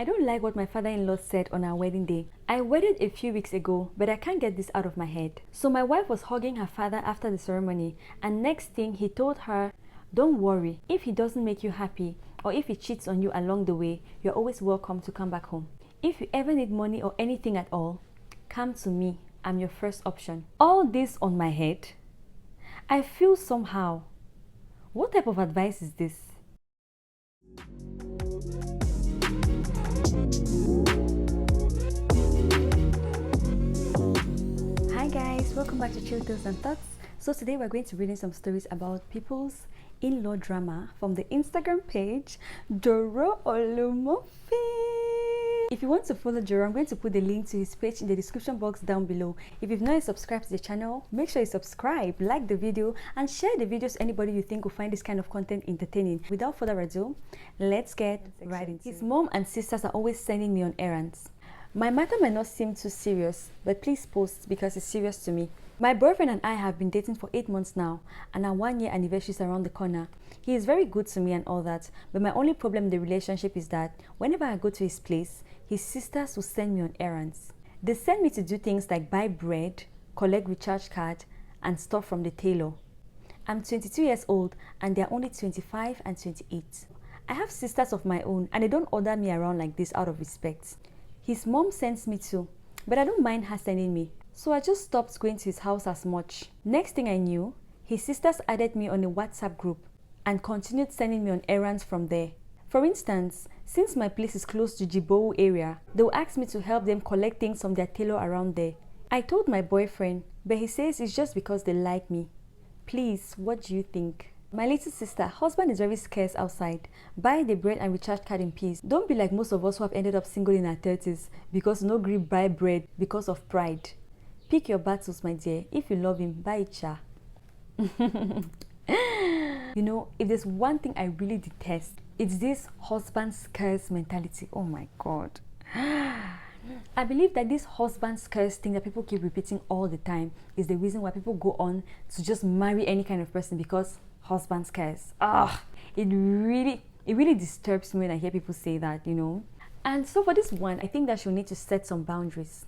I don't like what my father-in-law said on our wedding day. I wedded a few weeks ago, but I can't get this out of my head. So my wife was hugging her father after the ceremony, and next thing he told her, don't worry, if he doesn't make you happy or if he cheats on you along the way, you're always welcome to come back home. If you ever need money or anything at all, come to me. I'm your first option. All this on my head. I feel somehow. What type of advice is this? Hi guys, welcome back to Chill Tales and Thoughts. So today we're going to read some stories about people's in-law drama from the Instagram page joroolumofin. If you want to follow Joro, I'm going to put the link to his page in the description box down below. If you've not yet subscribed to the channel, make sure you subscribe, like the video, and share the videos to anybody you think will find this kind of content entertaining. Without further ado, let's get right into it. His mom and sisters are always sending me on errands. My matter might not seem too serious, but please post because it's serious to me. My boyfriend and I have been dating for 8 months now, and our 1-year anniversary is around the corner. He is very good to me and all that, but my only problem in the relationship is that whenever I go to his place, his sisters will send me on errands. They send me to do things like buy bread, collect recharge card, and stuff from the tailor. I'm 22 years old and they're only 25 and 28. I have sisters of my own and they don't order me around like this out of respect. His mom sends me too, but I don't mind her sending me, so I just stopped going to his house as much. Next thing I knew, his sisters added me on a WhatsApp group and continued sending me on errands from there. For instance, since my place is close to Joro area, they will ask me to help them collect things from their tailor around there. I told my boyfriend, but he says it's just because they like me. Please, what do you think? My little sister, husband is very scarce outside. Buy the bread and recharge card in peace. Don't be like most of us who have ended up single in our 30s because no gree buy bread because of pride. Pick your battles, my dear. If you love him, buy it, cha. You know, if there's one thing I really detest, it's this husband scarce mentality. Oh my God. I believe that this husband scarce thing that people keep repeating all the time is the reason why people go on to just marry any kind of person because husband scarce. It really disturbs me when I hear people say that, you know. And so for this one, I think that she'll need to set some boundaries.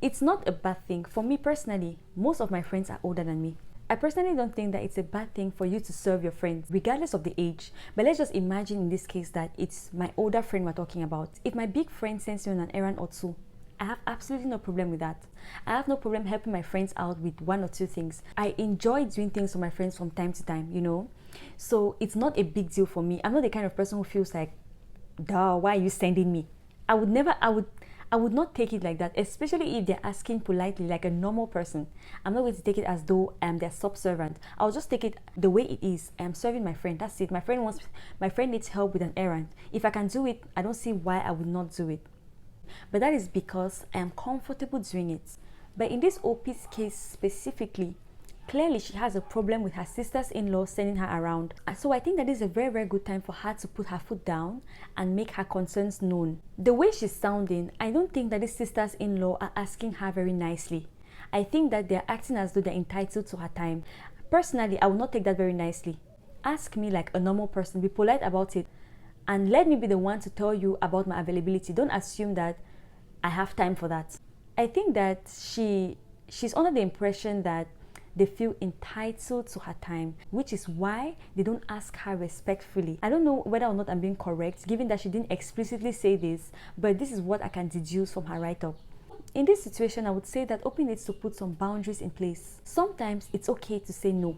It's not a bad thing. For me personally, most of my friends are older than me. I personally don't think that it's a bad thing for you to serve your friends, regardless of the age. But let's just imagine in this case that it's my older friend we're talking about. If my big friend sends me on an errand or two, I have absolutely no problem with that. I have no problem helping my friends out with 1 or 2 things. I enjoy doing things for my friends from time to time, you know. So it's not a big deal for me. I'm not the kind of person who feels like, duh, why are you sending me? I would not take it like that, especially if they're asking politely like a normal person. I'm not going to take it as though I'm their subservient. I'll just take it the way it is. I'm serving my friend. That's it. My friend needs help with an errand. If I can do it, I don't see why I would not do it. But that is because I am comfortable doing it. But in this OP's case specifically, clearly she has a problem with her sisters-in-law sending her around. So I think that is a very, very good time for her to put her foot down and make her concerns known. The way she's sounding, I don't think that these sisters-in-law are asking her very nicely. I think that they're acting as though they're entitled to her time. Personally, I would not take that very nicely. Ask me like a normal person, be polite about it. And let me be the one to tell you about my availability. Don't assume that I have time for that. I think that she's under the impression that they feel entitled to her time, which is why they don't ask her respectfully. I don't know whether or not I'm being correct, given that she didn't explicitly say this, but this is what I can deduce from her write-up. In this situation, I would say that OP needs to put some boundaries in place. Sometimes it's okay to say no.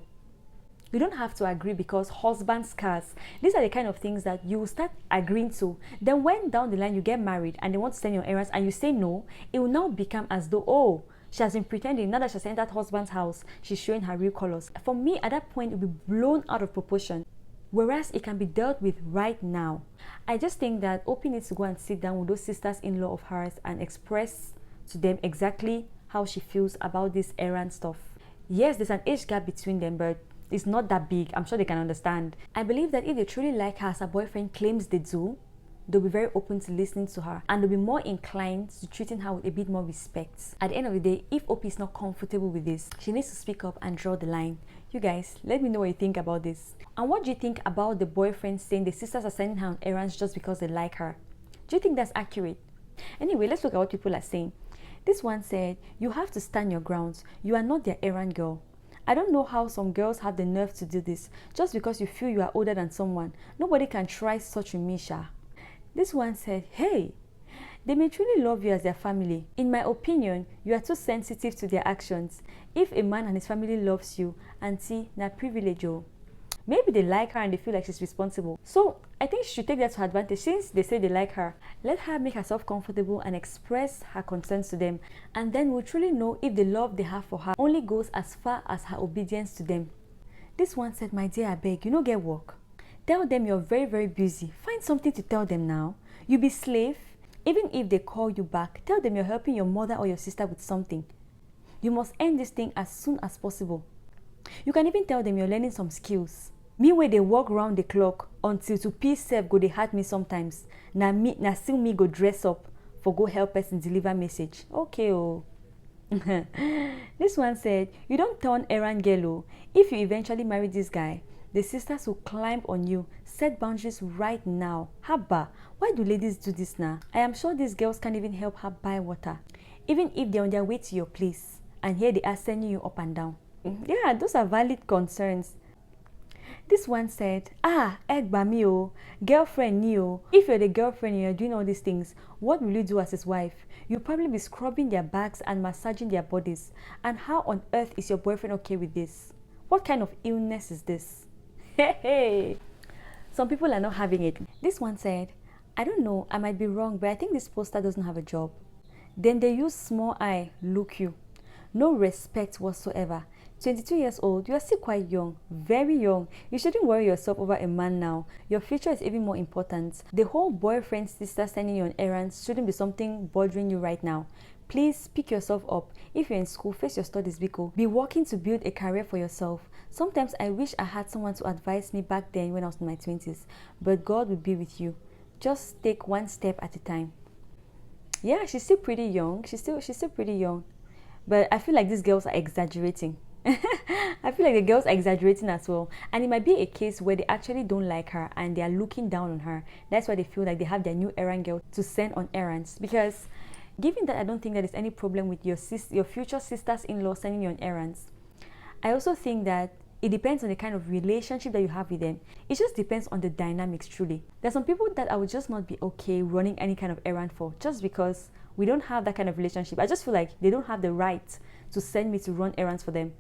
You don't have to agree because husband scars. These are the kind of things that you start agreeing to. Then when down the line you get married and they want to send your errands and you say no, it will now become as though, oh, she has been pretending. Now that she's entered husband's house, she's showing her real colors. For me, at that point, it will be blown out of proportion. Whereas it can be dealt with right now. I just think that OP needs to go and sit down with those sisters-in-law of hers and express to them exactly how she feels about this errand stuff. Yes, there's an age gap between them, but it's not that big. I'm sure they can understand. I believe that if they truly like her as her boyfriend claims they do, they'll be very open to listening to her, and they'll be more inclined to treating her with a bit more respect. At the end of the day, if OP is not comfortable with this, she needs to speak up and draw the line. You guys, let me know what you think about this. And what do you think about the boyfriend saying the sisters are sending her on errands just because they like her? Do you think that's accurate? Anyway, let's look at what people are saying. This one said, you have to stand your grounds. You are not their errand girl. I don't know how some girls have the nerve to do this. Just because you feel you are older than someone. Nobody can try such with me, Sha. This one said, hey, they may truly love you as their family. In my opinion, you are too sensitive to their actions. If a man and his family loves you, auntie, na privilege. Maybe they like her and they feel like she's responsible. So I think she should take that to advantage. Since they say they like her, let her make herself comfortable and express her concerns to them. And then we'll truly know if the love they have for her only goes as far as her obedience to them. This one said, my dear, I beg, you no get work. Tell them you're very, very busy. Find something to tell them now. You be slave. Even if they call you back, tell them you're helping your mother or your sister with something. You must end this thing as soon as possible. You can even tell them you're learning some skills. Me where they walk round the clock until to peace self go they hurt me sometimes. Na still me go dress up for go help person deliver message. Okay, oh. This one said, you don't turn errand girl, oh. If you eventually marry this guy, the sisters will climb on you. Set boundaries right now. Haba, why do ladies do this now? I am sure these girls can't even help her buy water. Even if they're on their way to your place. And here they are sending you up and down. Yeah, those are valid concerns. This one said, egg bami o, girlfriend ni o. If you're the girlfriend and you're doing all these things, what will you do as his wife? You'll probably be scrubbing their backs and massaging their bodies. And how on earth is your boyfriend okay with this? What kind of illness is this? Hey. Some people are not having it. This one said, I don't know, I might be wrong, but I think this poster doesn't have a job. Then they use small eye, look you. No respect whatsoever. 22 years old, you are still quite young, very young. You shouldn't worry yourself over a man now. Your future is even more important. The whole boyfriend, sister sending you on errands shouldn't be something bothering you right now. Please pick yourself up. If you're in school, face your studies, Biko. Be working to build a career for yourself. Sometimes I wish I had someone to advise me back then when I was in my 20s. But God will be with you. Just take one step at a time. Yeah, she's still pretty young. She's still pretty young. But I feel like these girls are exaggerating. I feel like the girls are exaggerating as well, and it might be a case where they actually don't like her and they are looking down on her. That's why they feel like they have their new errand girl to send on errands. Because given that I don't think that there's any problem with your future sisters-in-law sending you on errands, I also think that it depends on the kind of relationship that you have with them. It just depends on the dynamics, truly. There's some people that I would just not be okay running any kind of errand for, just because we don't have that kind of relationship. I just feel like they don't have the right to send me to run errands for them.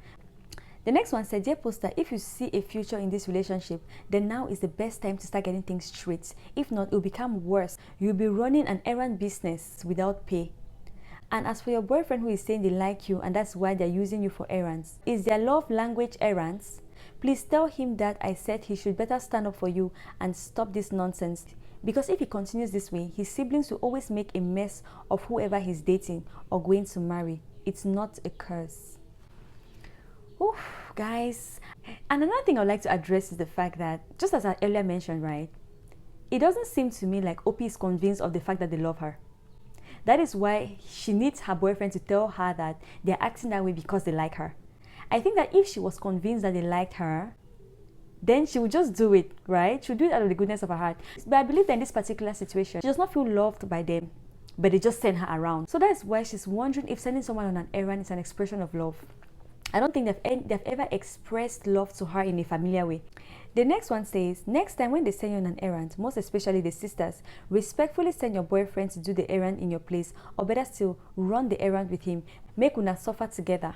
The next one said, dear poster, if you see a future in this relationship, then now is the best time to start getting things straight. If not, it will become worse. You'll be running an errand business without pay. And as for your boyfriend who is saying they like you and that's why they're using you for errands, is their love language errands? Please tell him that I said he should better stand up for you and stop this nonsense. Because if he continues this way, his siblings will always make a mess of whoever he's dating or going to marry. It's not a curse. Oof, guys. And another thing I'd like to address is the fact that, just as I earlier mentioned, right, it doesn't seem to me like OP is convinced of the fact that they love her. That is why she needs her boyfriend to tell her that they're acting that way because they like her. I think that if she was convinced that they liked her, then she would just do it, right? She would do it out of the goodness of her heart. But I believe that in this particular situation, she does not feel loved by them, but they just send her around. So that's why she's wondering if sending someone on an errand is an expression of love. I don't think they've ever expressed love to her in a familiar way. The next one says, next time when they send you on an errand, most especially the sisters, respectfully send your boyfriend to do the errand in your place, or better still, run the errand with him. Make una suffer together.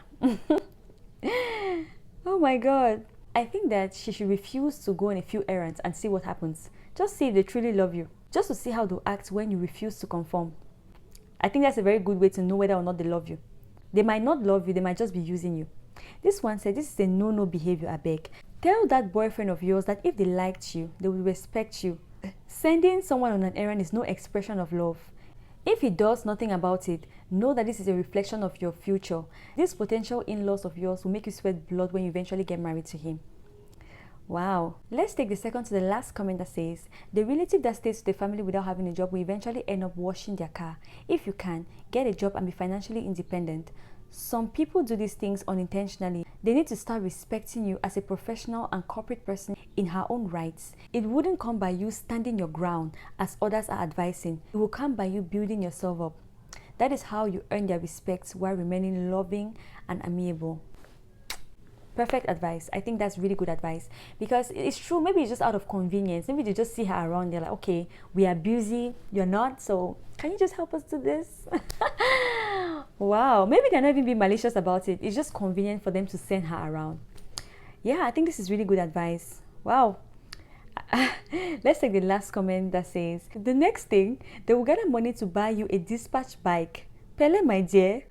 Oh my God. I think that she should refuse to go on a few errands and see what happens. Just see if they truly love you. Just to see how they'll act when you refuse to conform. I think that's a very good way to know whether or not they love you. They might not love you, they might just be using you. This one said, this is a no-no behavior, I beg. Tell that boyfriend of yours that if they liked you, they will respect you. Sending someone on an errand is no expression of love. If he does nothing about it, know that this is a reflection of your future. These potential in-laws of yours will make you sweat blood when you eventually get married to him. Wow. Let's take the second to the last comment that says, the relative that stays with the family without having a job will eventually end up washing their car. If you can, get a job and be financially independent. Some people do these things unintentionally. They need to start respecting you as a professional and corporate person in her own rights. It wouldn't come by you standing your ground as others are advising. It will come by you building yourself up. That is how you earn their respect while remaining loving and amiable. Perfect advice. I think that's really good advice, because it's true. Maybe it's just out of convenience. Maybe they just see her around. They're like, okay, we are busy, you're not, so can you just help us do this? Wow. Maybe they're not even being malicious about it. It's just convenient for them to send her around. Yeah, I think this is really good advice. Wow. Let's take the last comment that says, the next thing, they will gather money to buy you a dispatch bike. Pele, my dear,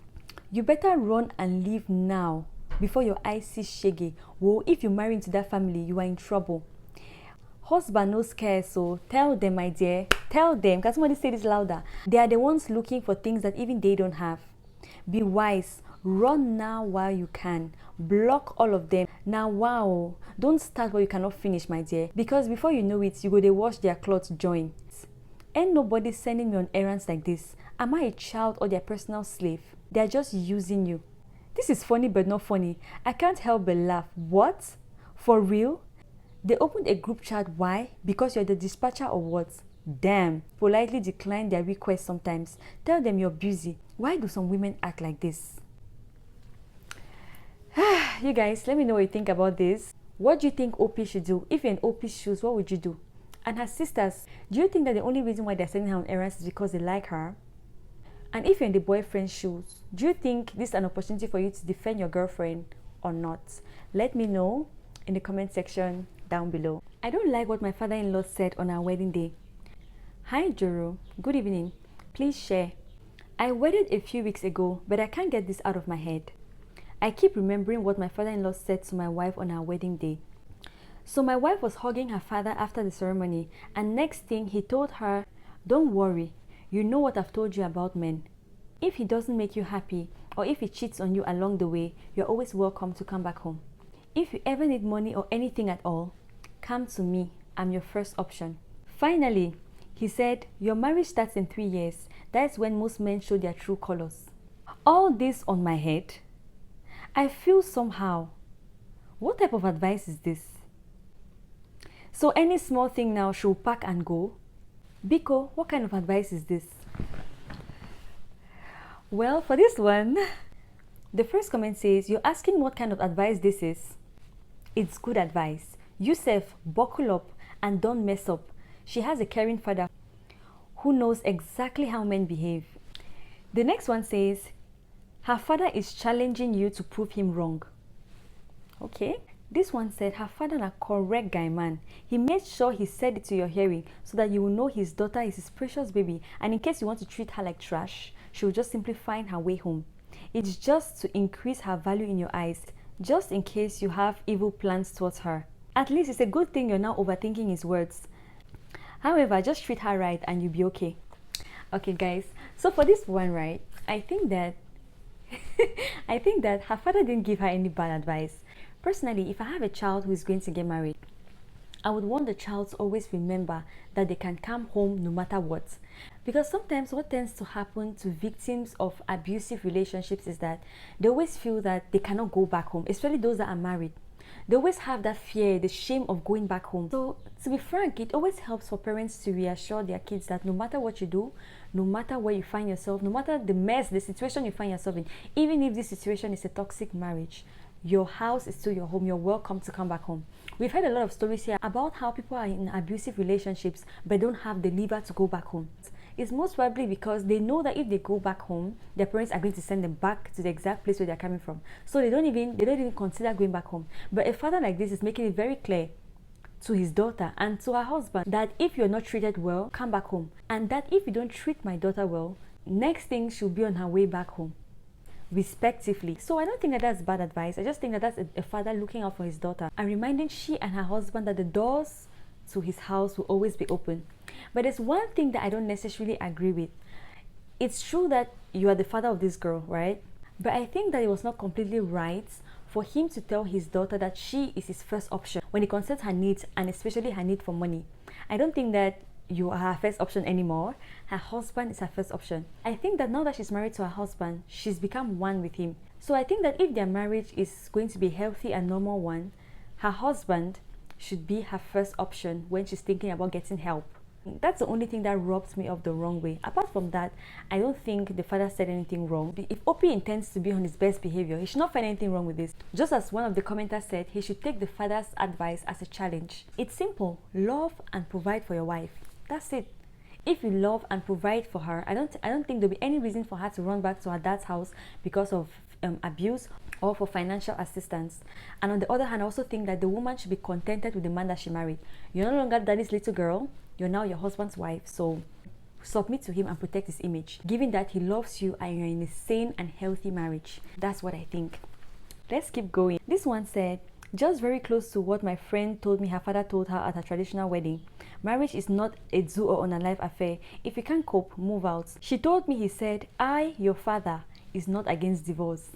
you better run and leave now before your eyes see shaggy. Whoa, if you marry into that family, you are in trouble. Husband knows care, so tell them, my dear. Tell them. Can somebody say this louder? They are the ones looking for things that even they don't have. Be wise. Run now while you can. Block all of them. Now, wow. Don't start what you cannot finish, my dear. Because before you know it, you go they wash their clothes join. Ain't nobody sending me on errands like this. Am I a child or their personal slave? They are just using you. This is funny but not funny. I can't help but laugh. What? For real? They opened a group chat. Why? Because you're the dispatcher or what? Damn. Politely decline their requests sometimes. Tell them you're busy. Why do some women act like this? You guys, let me know what you think about this. What do you think OP should do? If you're in OP's shoes, what would you do? And her sisters, do you think that the only reason why they're sending her on errands is because they like her? And if you're in the boyfriend's shoes, do you think this is an opportunity for you to defend your girlfriend or not? Let me know in the comment section down below. I don't like what my father-in-law said on our wedding day. Hi Joro, good evening. Please share. I wedded a few weeks ago, but I can't get this out of my head. I keep remembering what my father-in-law said to my wife on our wedding day. So my wife was hugging her father after the ceremony, and next thing he told her, don't worry, you know what I've told you about men. If he doesn't make you happy, or if he cheats on you along the way, you're always welcome to come back home. If you ever need money or anything at all, come to me, I'm your first option. Finally, he said, your marriage starts in 3 years. That's when most men show their true colors. All this on my head. I feel somehow. What type of advice is this? So any small thing now she'll pack and go? Biko, what kind of advice is this? Well, for this one, the first comment says, you're asking what kind of advice this is. It's good advice. Yusuf, buckle up and don't mess up. She has a caring father who knows exactly how men behave. The next one says, her father is challenging you to prove him wrong. Okay. This one said, her father is a correct guy man. He made sure he said it to your hearing so that you will know his daughter is his precious baby, and in case you want to treat her like trash, she will just simply find her way home. It's just to increase her value in your eyes, just in case you have evil plans towards her. At least it's a good thing you're now overthinking his words. However, just treat her right and you'll be okay. Okay guys, so for this one, right, I think that her father didn't give her any bad advice. Personally, if I have a child who is going to get married, I would want the child to always remember that they can come home no matter what. Because sometimes what tends to happen to victims of abusive relationships is that they always feel that they cannot go back home, especially those that are married. They always have that fear, the shame of going back home. So to be frank, it always helps for parents to reassure their kids that no matter what you do, no matter where you find yourself, no matter the mess, the situation you find yourself in, even if this situation is a toxic marriage, your house is still your home. You're welcome to come back home. We've heard a lot of stories here about how people are in abusive relationships but don't have the liver to go back home. It's most probably because they know that if they go back home, their parents are going to send them back to the exact place where they're coming from. So they don't even consider going back home. But a father like this is making it very clear to his daughter and to her husband that if you're not treated well, come back home. And that if you don't treat my daughter well, next thing she'll be on her way back home, respectively. So I don't think that that's bad advice. I just think that that's a father looking out for his daughter and reminding she and her husband that the doors to his house will always be open. But there's one thing that I don't necessarily agree with. It's true that you are the father of this girl, right? But I think that it was not completely right for him to tell his daughter that she is his first option when it concerns her needs, and especially her need for money. I don't think that you are her first option anymore. Her husband is her first option. I think that now that she's married to her husband, she's become one with him. So I think that if their marriage is going to be a healthy and normal one, her husband should be her first option when she's thinking about getting help. That's the only thing that rubs me off the wrong way. Apart from that, I don't think the father said anything wrong. If Opie intends to be on his best behavior, he should not find anything wrong with this. Just as one of the commenters said, he should take the father's advice as a challenge. It's simple. Love and provide for your wife. That's it. If you love and provide for her, I don't think there'll be any reason for her to run back to her dad's house because of abuse or for financial assistance. And on the other hand, I also think that the woman should be contented with the man that she married. You're no longer daddy's little girl. You're now your husband's wife, so submit to him and protect his image, given that he loves you and you're in a sane and healthy marriage. That's what I think. Let's keep going. This one said, just very close to what my friend told me her father told her at her traditional wedding. Marriage is not a do or unalive affair. If you can't cope, move out. She told me, he said, I, your father, is not against divorce.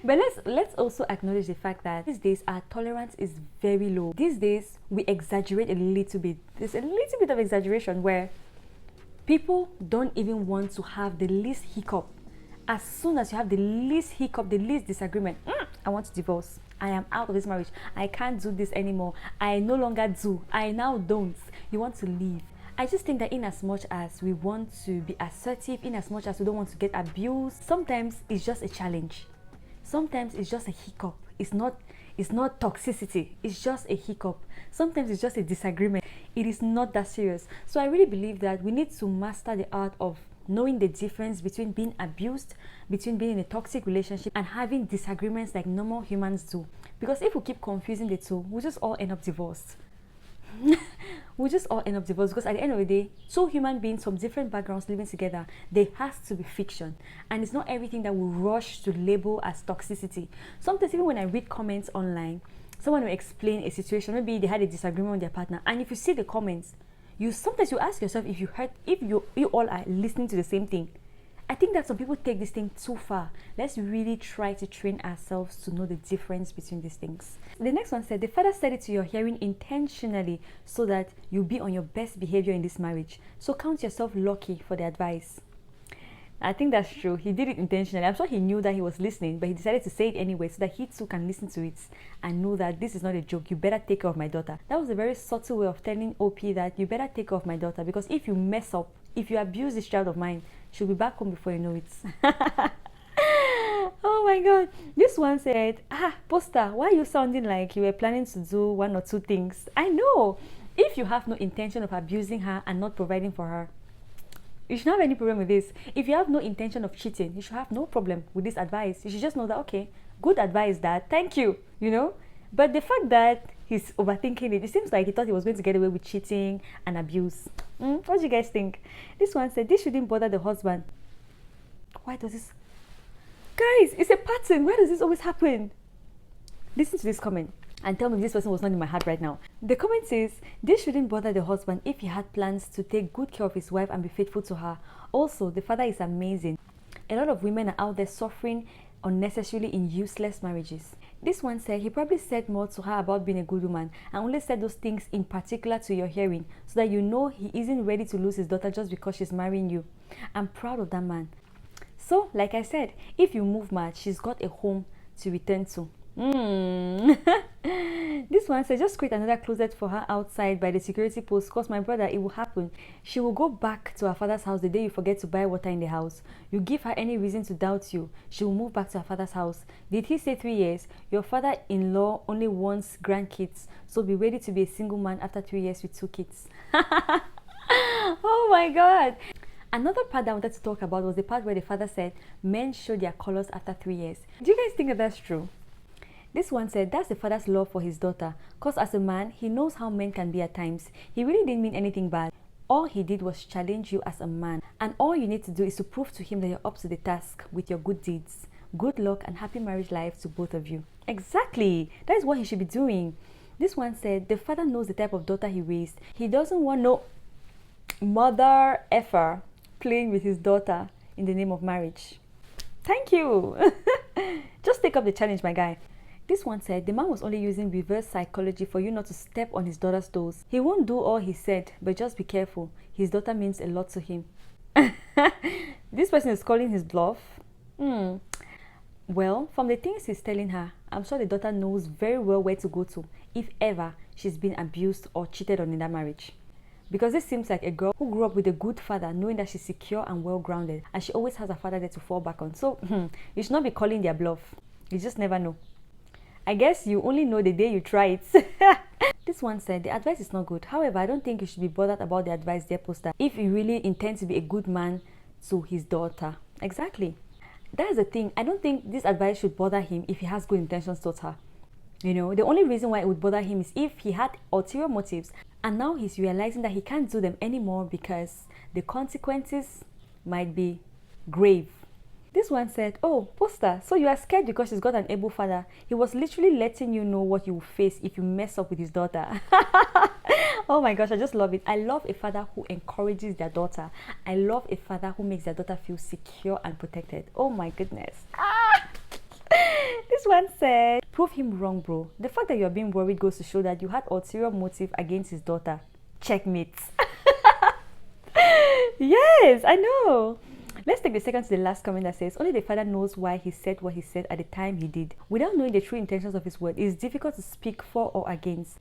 But let's also acknowledge the fact that these days our tolerance is very low. These days we exaggerate a little bit. There's a little bit of exaggeration where people don't even want to have the least hiccup. As soon as you have the least hiccup, the least disagreement, I want to divorce. I am out of this marriage. I can't do this anymore. I no longer do. I now don't. You want to leave. I just think that in as much as we want to be assertive, in as much as we don't want to get abused, sometimes it's just a challenge. Sometimes it's just a hiccup. It's not toxicity. It's just a hiccup. Sometimes it's just a disagreement. It is not that serious. So I really believe that we need to master the art of knowing the difference between being abused, between being in a toxic relationship and having disagreements like normal humans do. Because if we keep confusing the two, we'll just all end up divorced. We'll just all end up divorced, because at the end of the day, two human beings from different backgrounds living together, there has to be friction, and it's not everything that we rush to label as toxicity. Sometimes even when I read comments online, someone will explain a situation, maybe they had a disagreement with their partner, and if you see the comments, sometimes you ask yourself if you all are listening to the same thing. I think that some people take this thing too far. Let's really try to train ourselves to know the difference between these things. The next one said, the father said it to your hearing intentionally so that you'll be on your best behavior in this marriage. So count yourself lucky for the advice. I think that's true. He did it intentionally. I'm sure he knew that he was listening, but he decided to say it anyway so that he too can listen to it and know that this is not a joke. You better take care of my daughter. That was a very subtle way of telling OP that you better take care of my daughter, because if you mess up, if you abuse this child of mine, she'll be back home before you know it. Oh my god. This one said, Poster, why are you sounding like you were planning to do one or two things? I know. If you have no intention of abusing her and not providing for her, you shouldn't have any problem with this. If you have no intention of cheating, you should have no problem with this advice. You should just know that, okay, good advice, Dad. Thank you. But the fact that he's overthinking it seems like he thought he was going to get away with cheating and abuse. What do you guys think? This one said, this shouldn't bother the husband. Why does this? Guys, it's a pattern. Why does this always happen? Listen to this comment and tell me if this person was not in my heart right now. The comment says, this shouldn't bother the husband if he had plans to take good care of his wife and be faithful to her. Also, the father is amazing. A lot of women are out there suffering unnecessarily in useless marriages. This one said, he probably said more to her about being a good woman and only said those things in particular to your hearing so that you know he isn't ready to lose his daughter just because she's marrying you. I'm proud of that man. So, like I said, if you move mad, she's got a home to return to. This one says, just create another closet for her outside by the security post, cause my brother, it will happen. She will go back to her father's house the day you forget to buy water in the house. You give her any reason to doubt you, she will move back to her father's house. Did he say 3 years? Your father-in-law only wants grandkids, so be ready to be a single man after 3 years with 2 kids. Oh my god. Another part that I wanted to talk about was the part where the father said men show their colors after 3 years. Do you guys think that that's true? This one said, that's the father's love for his daughter, because as a man, he knows how men can be at times. He really didn't mean anything bad. All he did was challenge you as a man. And all you need to do is to prove to him that you're up to the task with your good deeds. Good luck and happy marriage life to both of you. Exactly. That is what he should be doing. This one said, the father knows the type of daughter he raised. He doesn't want no mother effer playing with his daughter in the name of marriage. Thank you. Just take up the challenge, my guy. This one said, the man was only using reverse psychology for you not to step on his daughter's toes. He won't do all he said, but just be careful. His daughter means a lot to him. This person is calling his bluff. Well, from the things he's telling her, I'm sure the daughter knows very well where to go to if ever she's been abused or cheated on in that marriage. Because this seems like a girl who grew up with a good father, knowing that she's secure and well grounded, and she always has a father there to fall back on. So you should not be calling their bluff. You just never know. I guess you only know the day you try it. This one said, the advice is not good. However, I don't think you should be bothered about the advice dear poster if you really intend to be a good man to his daughter. Exactly. That's the thing. I don't think this advice should bother him if he has good intentions towards her. You know, the only reason why it would bother him is if he had ulterior motives and now he's realizing that he can't do them anymore because the consequences might be grave. This one said, oh, poster, so you are scared because she's got an able father. He was literally letting you know what you will face if you mess up with his daughter. Oh my gosh, I just love it. I love a father who encourages their daughter. I love a father who makes their daughter feel secure and protected. Oh my goodness. This one said, prove him wrong, bro. The fact that you're being worried goes to show that you had ulterior motive against his daughter. Checkmate. Yes, I know. Let's take the second to the last comment that says, only the father knows why he said what he said at the time he did. Without knowing the true intentions of his word, it is difficult to speak for or against.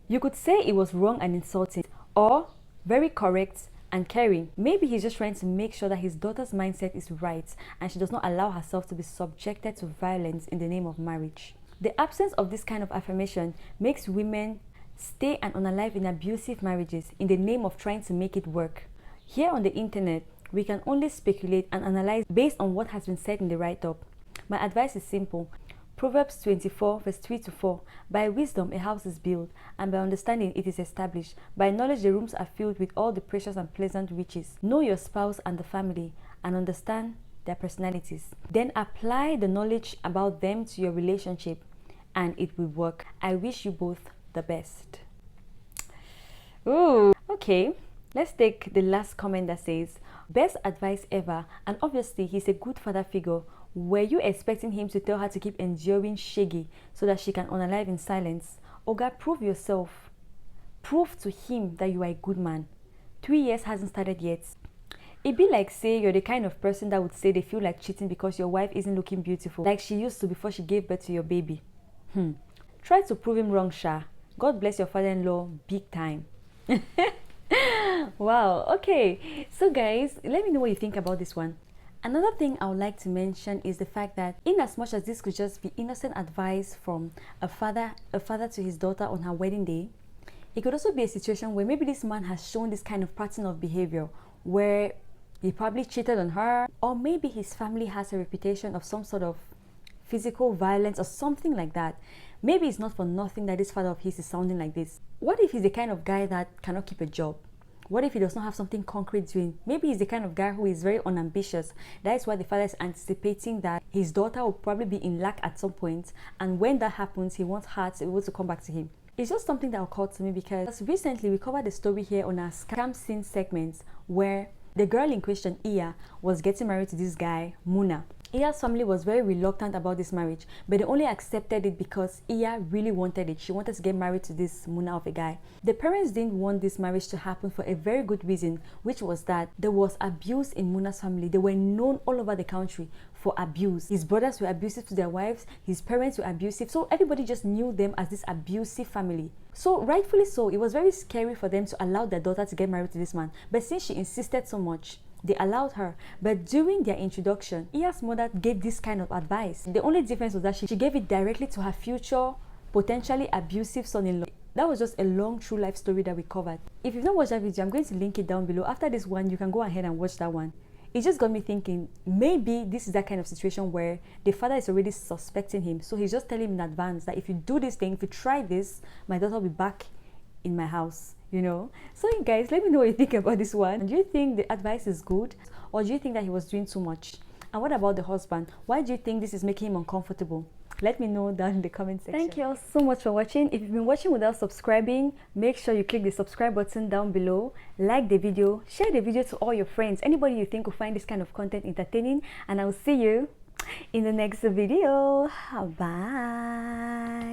You could say it was wrong and insulting, or very correct and caring. Maybe he's just trying to make sure that his daughter's mindset is right and she does not allow herself to be subjected to violence in the name of marriage. The absence of this kind of affirmation makes women stay and unalive in abusive marriages in the name of trying to make it work. Here on the internet, we can only speculate and analyze based on what has been said in the write-up. My advice is simple. Proverbs 24 verse 3-4. By wisdom a house is built, and by understanding it is established. By knowledge the rooms are filled with all the precious and pleasant riches. Know your spouse and the family, and understand their personalities. Then apply the knowledge about them to your relationship, and it will work. I wish you both the best. Ooh, okay. Let's take the last comment that says, best advice ever, and obviously he's a good father figure. Were you expecting him to tell her to keep enduring shaggy so that she can unalive in silence? Oga, prove yourself. Prove to him that you are a good man. 3 years hasn't started yet. It'd be like say you're the kind of person that would say they feel like cheating because your wife isn't looking beautiful like she used to before she gave birth to your baby. Try to prove him wrong, Sha. God bless your father-in-law big time. Wow, okay. So guys, let me know what you think about this one. Another thing I would like to mention is the fact that in as much as this could just be innocent advice from a father to his daughter on her wedding day, it could also be a situation where maybe this man has shown this kind of pattern of behavior where he probably cheated on her, or maybe his family has a reputation of some sort of physical violence or something like that. Maybe it's not for nothing that this father of his is sounding like this. What if he's the kind of guy that cannot keep a job? What if he does not have something concrete doing? Maybe he's the kind of guy who is very unambitious. That is why the father is anticipating that his daughter will probably be in lack at some point, and when that happens, he wants her to be able to come back to him. It's just something that occurred to me because recently we covered a story here on our scam scene segments where the girl in question, Iya, was getting married to this guy, Muna. Iya's family was very reluctant about this marriage, but they only accepted it because Iya really wanted it. She wanted to get married to this Muna of a guy. The parents didn't want this marriage to happen for a very good reason, which was that there was abuse in Muna's family. They were known all over the country for abuse. His brothers were abusive to their wives, his parents were abusive, so everybody just knew them as this abusive family. So rightfully so, it was very scary for them to allow their daughter to get married to this man. But since she insisted so much, they allowed her. But during their introduction, Iya's mother gave this kind of advice. The only difference was that she gave it directly to her future potentially abusive son-in-law. That was just a long true life story that we covered. If you've not watched that video, I'm going to link it down below. After this one, you can go ahead and watch that one. It just got me thinking, maybe this is that kind of situation where the father is already suspecting him, so he's just telling him in advance that if you do this thing, if you try this, my daughter will be back in my house, you know. So guys, let me know what you think about this one. Do you think the advice is good, or do you think that he was doing too much? And what about the husband? Why do you think this is making him uncomfortable? Let me know down in the comment section. Thank you all so much for watching. If you've been watching without subscribing, make sure you click the subscribe button down below, like the video, share the video to all your friends, anybody you think will find this kind of content entertaining, and I will see you in the next video. Bye.